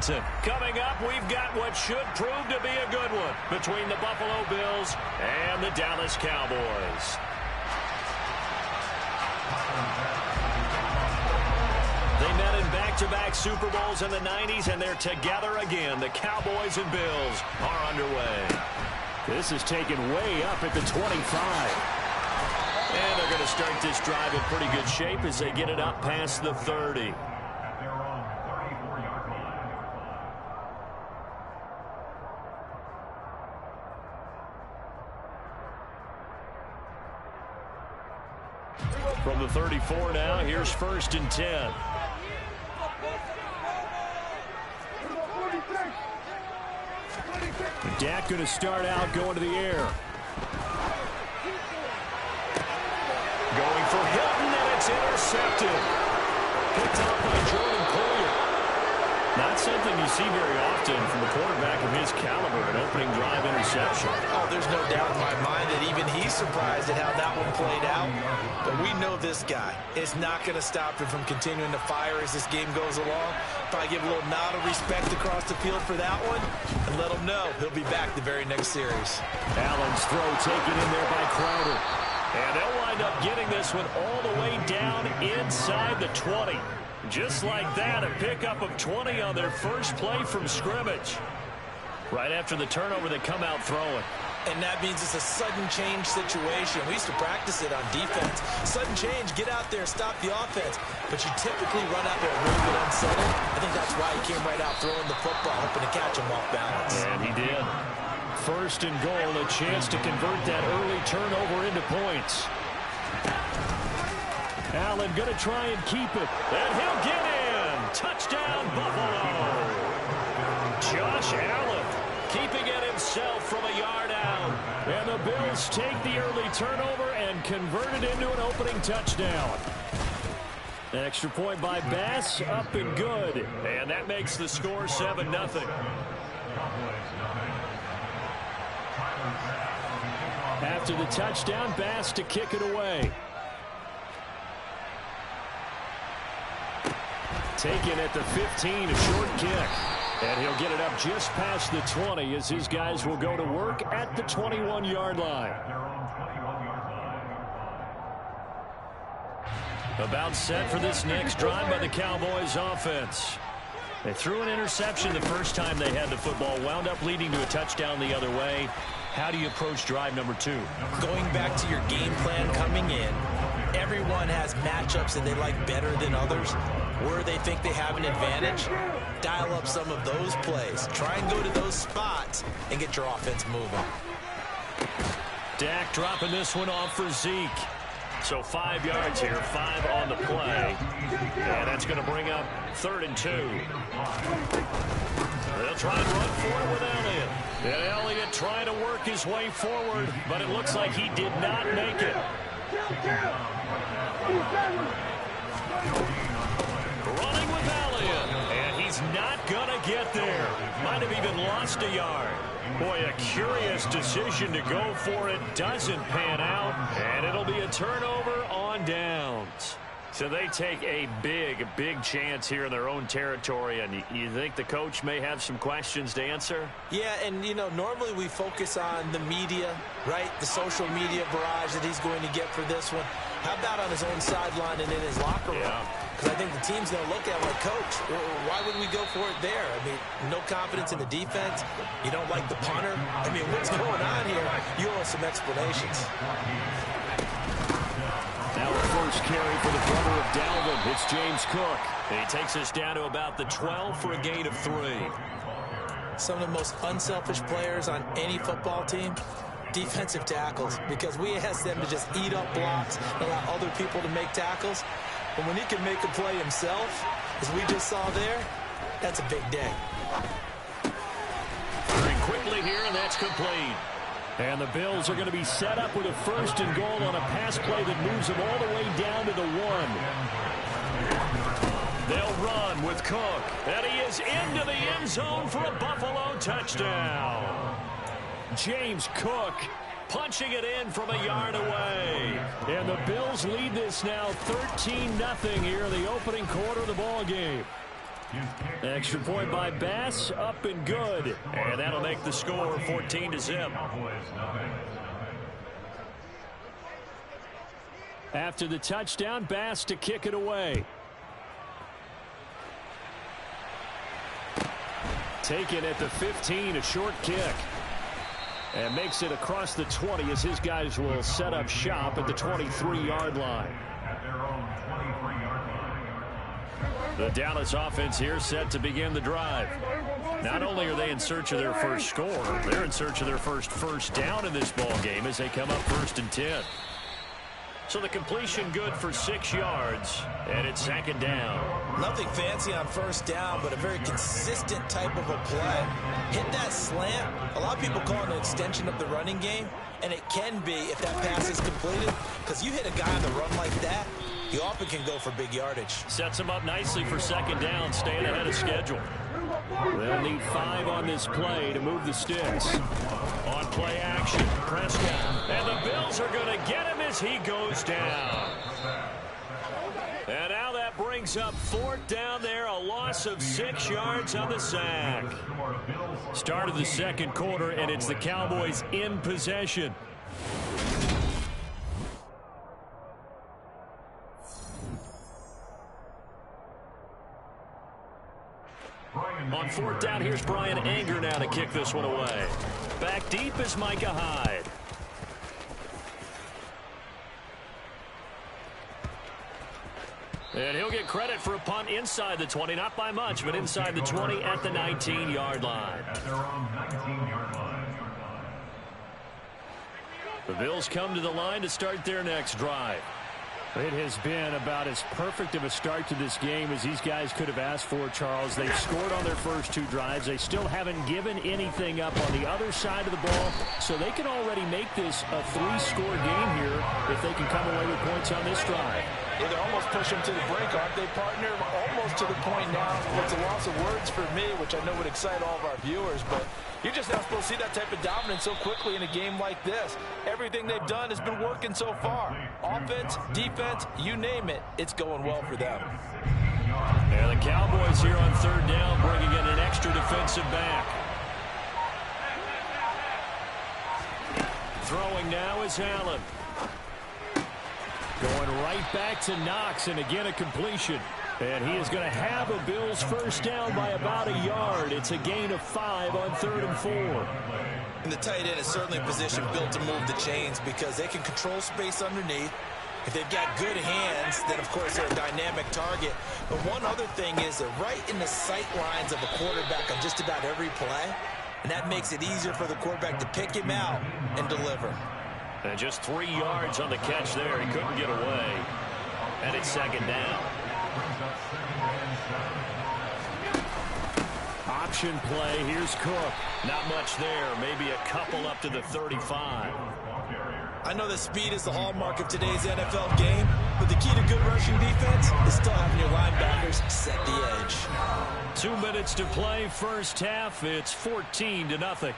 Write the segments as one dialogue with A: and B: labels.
A: Washington. Coming up, we've got what should prove to be a good one between the Buffalo Bills and the Dallas Cowboys. They met in back-to-back Super Bowls in the 90s, and they're together again. The Cowboys and Bills are underway. This is taken way up at the 25. And they're going to start this drive in pretty good shape as they get it up past the 30. From the 34 now, here's 1st and 10. Dak going to start out going to the air. Going for Hilton, and it's intercepted. Picked up by Jordan Poyer. Not something you see very often from a quarterback of his caliber, an opening drive interception.
B: Oh, there's no doubt in my mind that even he's surprised at how that one played out. But we know this guy is not going to stop him from continuing to fire as this game goes along. Probably give a little nod of respect across the field for that one and let him know he'll be back the very next series.
A: Allen's throw taken in there by Crowder. And they'll wind up getting this one all the way down inside the 20. Just like that, a pickup of 20 on their first play from scrimmage. Right after the turnover, they come out throwing.
B: And that means it's a sudden change situation. We used to practice it on defense. Sudden change, get out there, stop the offense. But you typically run out there a little bit unsettled. I think that's why he came right out throwing the football, hoping to catch him off balance.
A: And he did. 1st and goal, a chance to convert that early turnover into points. Allen going to try and keep it. And he'll get in. Touchdown, Buffalo. Josh Allen keeping it himself from a yard out. And the Bills take the early turnover and convert it into an opening touchdown. An extra point by Bass, up and good. And that makes the score 7-0. After the touchdown, Bass to kick it away. Taken at the 15, a short kick. And he'll get it up just past the 20 as his guys will go to work at the 21-yard line. About set for this next drive by the Cowboys offense. They threw an interception the first time they had the football, wound up leading to a touchdown the other way. How do you approach drive number 2?
B: Going back to your game plan coming in, everyone has matchups that they like better than others, where they think they have an advantage. Dial up some of those plays. Try and go to those spots and get your offense moving.
A: Dak dropping this one off for Zeke. So 5 yards here, 5 on the play. And that's going to bring up 3rd and 2. They'll try and run for it with Elliott. And Elliott trying to work his way forward, but it looks like he did not make it. Running with Elliott, and he's not going to get there. Might have even lost a yard. Boy, a curious decision to go for it. Doesn't pan out, and it'll be a turnover on downs. So they take a big chance here in their own territory, and you think the coach may have some questions to answer?
B: Yeah, and, you know, normally we focus on the media, right? The social media barrage that he's going to get for this one. How about on his own sideline and in his locker room? Because I think the team's going to look at him like, Coach, why would we go for it there? I mean, no confidence in the defense. You don't like the punter. I mean, what's going on here? You owe us some explanations.
A: Now the first carry for the brother of Dalvin. It's James Cook. And he takes us down to about the 12 for a gain of 3.
B: Some of the most unselfish players on any football team, defensive tackles, because we ask them to just eat up blocks and allow other people to make tackles. But when he can make a play himself, as we just saw there, that's a big day.
A: Very quickly here, and that's complete. And the Bills are going to be set up with a 1st and goal on a pass play that moves them all the way down to the 1. They'll run with Cook, and he is into the end zone for a Buffalo touchdown. James Cook punching it in from a yard away. And the Bills lead this now 13-0 here in the opening quarter of the ball game. Extra point by Bass, up and good. And that'll make the score 14-0. After the touchdown, Bass to kick it away. Taken at the 15, a short kick. And makes it across the 20 as his guys will set up shop at the 23-yard line. The Dallas offense here set to begin the drive. Not only are they in search of their first score, they're in search of their first down in this ball game as they come up 1st and 10. So the completion good for 6 yards, and it's 2nd down.
B: Nothing fancy on 1st down, but a very consistent type of a play. Hit that slant. A lot of people call it an extension of the running game, and it can be if that pass is completed, because you hit a guy on the run like that, he often can go for big yardage. Sets him up nicely for 2nd down, staying ahead of schedule.
A: They'll need 5 on this play to move the sticks. On play action, Prescott. And the Bills are going to get him as he goes down. And now that brings up 4th down there, a loss of 6 yards on the sack. Start of the 2nd quarter, and it's the Cowboys in possession. On 4th down, here's Brian Anger now to kick this one away. Back deep is Micah Hyde. And he'll get credit for a punt inside the 20, not by much, but inside the 20 at the 19-yard line. The Bills come to the line to start their next drive. It has been about as perfect of a start to this game as these guys could have asked for, Charles. They've scored on their first 2 drives. They still haven't given anything up on the other side of the ball, so they can already make this a 3-score game here if they can come away with points on this drive.
B: Yeah, they're almost pushing to the brink, aren't they, partner? Almost to the point now. It's a loss of words for me, which I know would excite all of our viewers, but you're just not supposed to see that type of dominance so quickly in a game like this. Everything they've done has been working so far. Offense, defense, you name it, it's going well for them.
A: And the Cowboys here on 3rd down, bringing in an extra defensive back. Throwing now is Allen. Going right back to Knox, and again a completion. And he is going to have a Bills first down by about a yard. It's a gain of 5 on 3rd and 4.
B: And the tight end is certainly a position built to move the chains because they can control space underneath. If they've got good hands, then of course they're a dynamic target. But one other thing is they're right in the sight lines of a quarterback on just about every play. And that makes it easier for the quarterback to pick him out and deliver.
A: And just 3 yards on the catch there. He couldn't get away. And it's 2nd down. Option play. Here's Cook. Not much there. Maybe a couple up to the 35.
B: I know that speed is the hallmark of today's NFL game, but the key to good rushing defense is still having your linebackers set the edge.
A: 2 minutes to play, first half. It's 14-0.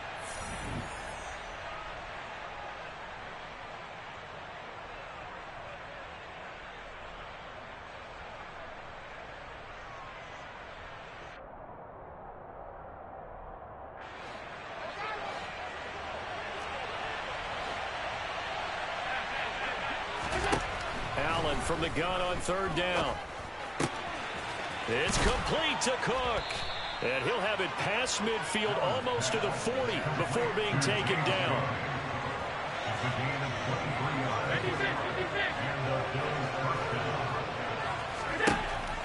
A: Allen from the gun on 3rd down. It's complete to Cook. And he'll have it past midfield almost to the 40 before being taken down.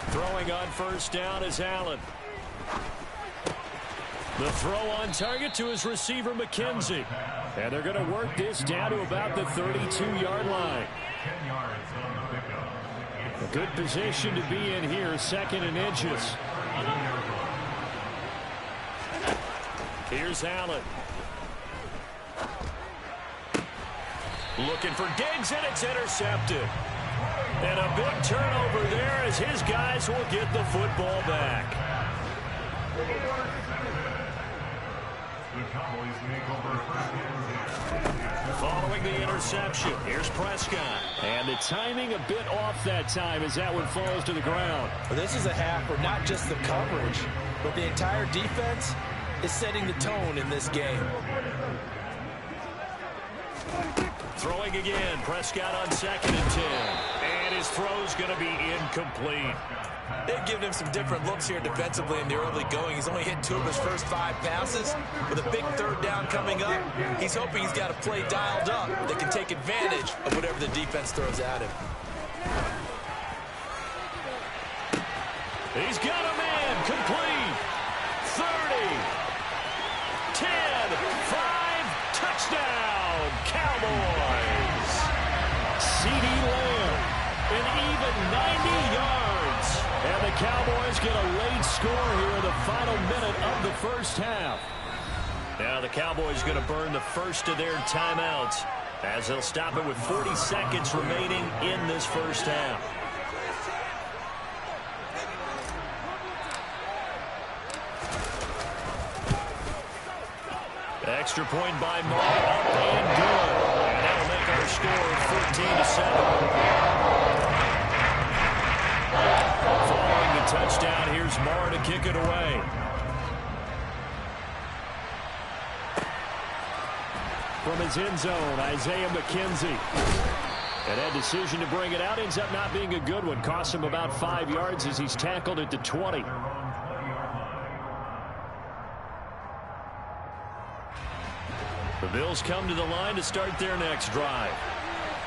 A: Throwing on 1st down is Allen. The throw on target to his receiver, McKenzie. And they're going to work this down to about the 32-yard line. A good position to be in here, 2nd and inches. Here's Allen. Looking for Diggs, and it's intercepted. And a big turnover there as his guys will get the football back. Following the interception, here's Prescott. And the timing a bit off that time as that one falls to the ground.
B: Well, this is a half where not just the coverage, but the entire defense is setting the tone in this game.
A: Throwing again, Prescott on 2nd and 10. And his throw's going to be incomplete.
B: They've given him some different looks here defensively in the early going. He's only hit 2 of his first 5 passes. With a big 3rd down coming up, he's hoping he's got a play dialed up that can take advantage of whatever the defense throws at him.
A: He's got a man, complete. 30, 10, 5, touchdown, Cowboys. CeeDee Lamb, an even 90 yards. And the Cowboys get a late score here in the final minute of the first half. Now the Cowboys going to burn the first of their timeouts as they'll stop it with 40 seconds remaining in this first half. Extra point by Marr, up and good. And that'll make our score 14-7. Following the touchdown, here's Marr to kick it away. From his end zone, Isaiah McKenzie. And that decision to bring it out ends up not being a good one. Costs him about 5 yards as he's tackled at the 20. The Bills come to the line to start their next drive.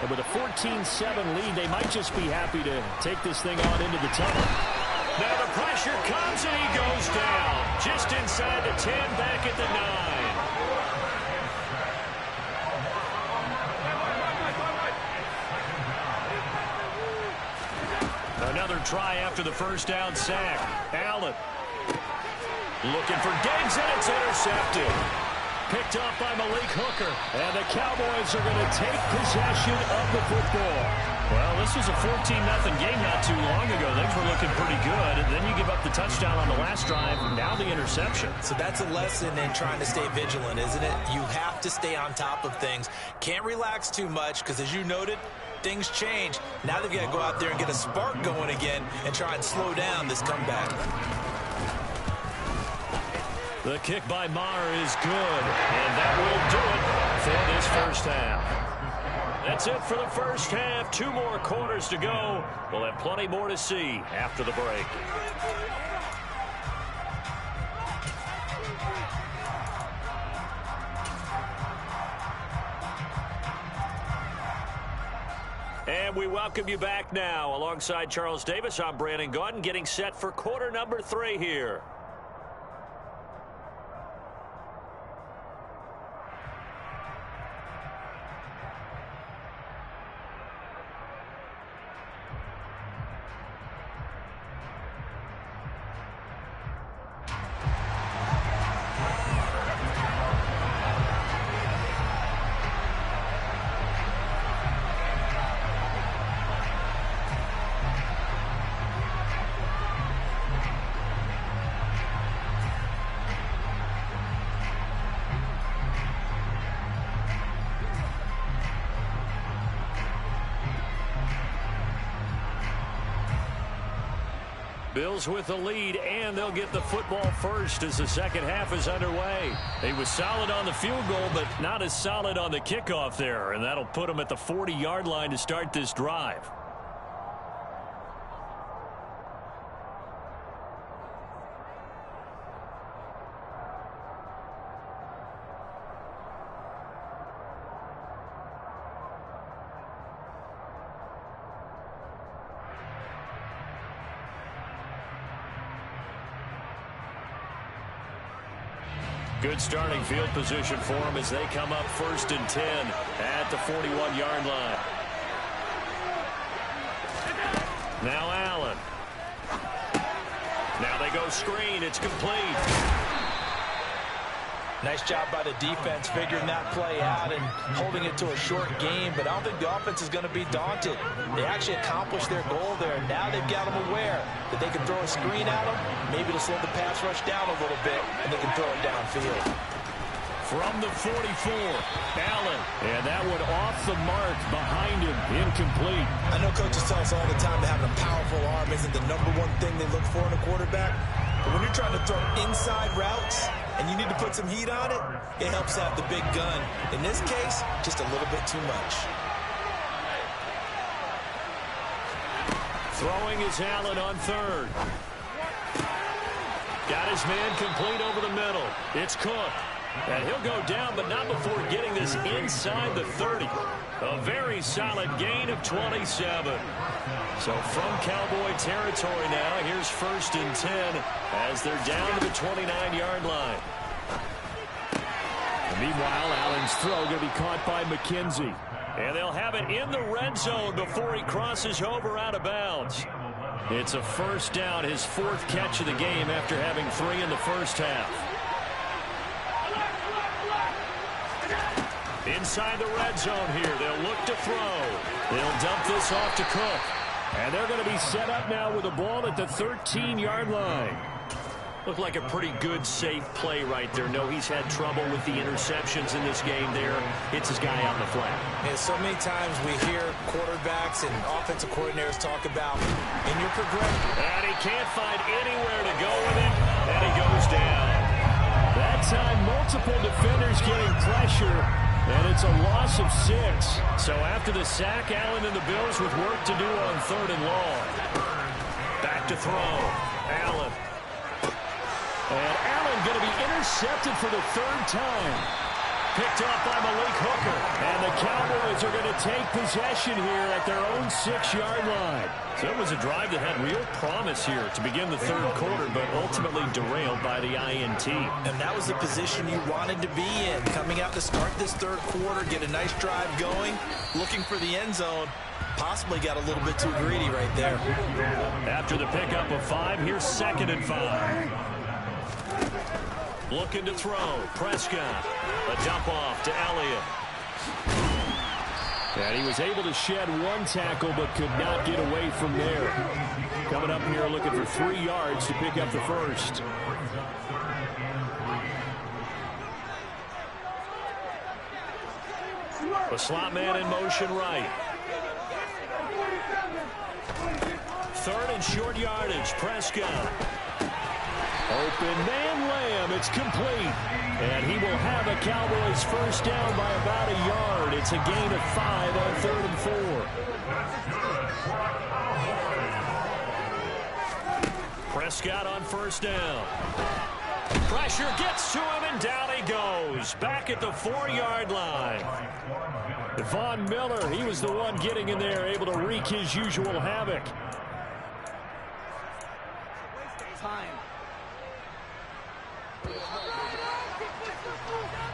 A: And with a 14-7 lead, they might just be happy to take this thing on into the tunnel. Now the pressure comes and he goes down. Just inside the 10, back at the 9. Another try after the first down sack. Allen looking for Diggs, and it's intercepted. Picked off by Malik Hooker. And the Cowboys are going to take possession of the football. Well, this was a 14-0 game not too long ago. Things were looking pretty good. And then you give up the touchdown on the last drive. Now the interception.
B: So that's a lesson in trying to stay vigilant, isn't it? You have to stay on top of things. Can't relax too much because, as you noted, things change. Now they've got to go out there and get a spark going again and try and slow down this comeback.
A: The kick by Marr is good, and that will do it for this first half. That's it for the first half. 2 more quarters to go. We'll have plenty more to see after the break. And we welcome you back now. Alongside Charles Davis, I'm Brandon Gaudin, getting set for quarter number 3 here. Bills with the lead, and they'll get the football first as the second half is underway. He was solid on the field goal, but not as solid on the kickoff there, and that'll put him at the 40-yard line to start this drive. Good starting field position for them as they come up 1st and 10 at the 41-yard line. Now Allen. Now they go screen. It's complete.
B: Nice job by the defense figuring that play out and holding it to a short game, but I don't think the offense is going to be daunted. They actually accomplished their goal there. Now they've got them aware that they can throw a screen at them, maybe to slow the pass rush down a little bit, and they can throw it downfield.
A: From the 44, Allen. And that one off the mark behind him, incomplete.
B: I know coaches tell us all the time that having a powerful arm isn't the #1 thing they look for in a quarterback. But when you're trying to throw inside routes and you need to put some heat on it, it helps have the big gun. In this case, just a little bit too much.
A: Throwing is Allen on third. Got his man complete over the middle. It's Cook. And he'll go down, but not before getting this inside the 30. A very solid gain of 27. So from Cowboy territory now, here's 1st and 10 as they're down to the 29-yard line. And meanwhile, Allen's throw going to be caught by McKenzie. And they'll have it in the red zone before he crosses over out of bounds. It's a 1st down, his 4th catch of the game after having 3 in the first half. Inside the red zone here, they'll look to throw. They'll dump this off to Cook. And they're going to be set up now with the ball at the 13-yard line. Looked like a pretty good, safe play right there. No, he's had trouble with the interceptions in this game there. It's his guy out in the flat.
B: Yeah, so many times we hear quarterbacks and offensive coordinators talk about in your progression.
A: And he can't find anywhere to go with it, and he goes down. That time, multiple defenders getting pressure, and it's a loss of 6. So after the sack, Allen and the Bills with work to do on 3rd and long. Back to throw. Allen. And Allen going to be intercepted for the 3rd time. Picked off by Malik Hooker. And the Cowboys are going to take possession here at their own 6-yard line. So it was a drive that had real promise here to begin the 3rd quarter, but ultimately derailed by the INT.
B: And that was the position you wanted to be in. Coming out to start this 3rd quarter, get a nice drive going, looking for the end zone. Possibly got a little bit too greedy right there.
A: After the pickup of 5, here's 2nd and 5. Looking to throw. Prescott. A dump off to Elliott. And he was able to shed 1 tackle but could not get away from there. Coming up here looking for 3 yards to pick up the 1st. The slot man in motion right. 3rd and short yardage. Prescott. Open man Lamb. It's complete. And he will have a Cowboys 1st down by about a yard. It's a gain of 5 on 3rd and 4. Prescott on 1st down. Pressure gets to him, and down he goes. Back at the 4-yard line. Von Miller, he was the one getting in there, able to wreak his usual havoc.
C: Time.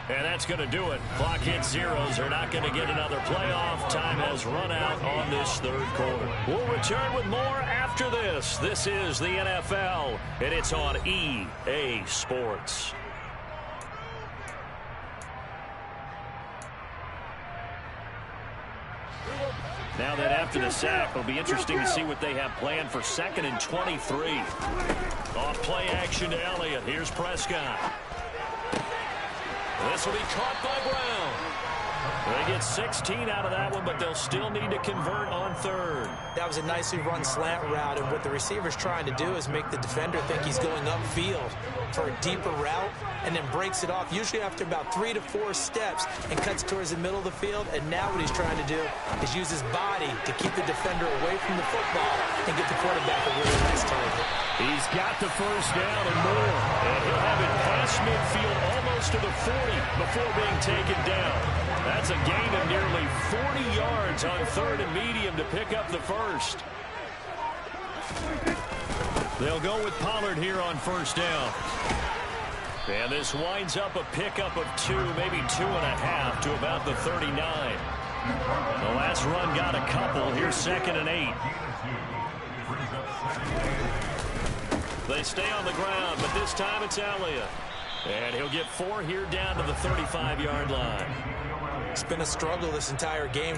A: And that's going to do it. Clock hits zeros. They're not going to get another playoff. Time has run out on this 3rd quarter. We'll return with more after this. This is the NFL, and it's on EA Sports. Now that after the sack, it'll be interesting to see what they have planned for 2nd and 23. Off play action to Elliott. Here's Prescott. This will be caught by Brown. They get 16 out of that one, but they'll still need to convert on 3rd.
B: That was a nicely run slant route, and what the receiver's trying to do is make the defender think he's going upfield for a deeper route, and then breaks it off, usually after about 3 to 4 steps, and cuts towards the middle of the field. And now what he's trying to do is use his body to keep the defender away from the football and get the quarterback a really nice target.
A: He's got the 1st down and more, and he'll have it past midfield almost to the 40 before being taken down. That's a gain of nearly 40 yards on 3rd and medium to pick up the 1st. They'll go with Pollard here on 1st down. And this winds up a pickup of 2, maybe 2.5 to about the 39. The last run got a couple. Here's 2nd and 8. They stay on the ground, but this time it's Elliott. And he'll get 4 here down to the 35-yard line.
B: It's been a struggle this entire game.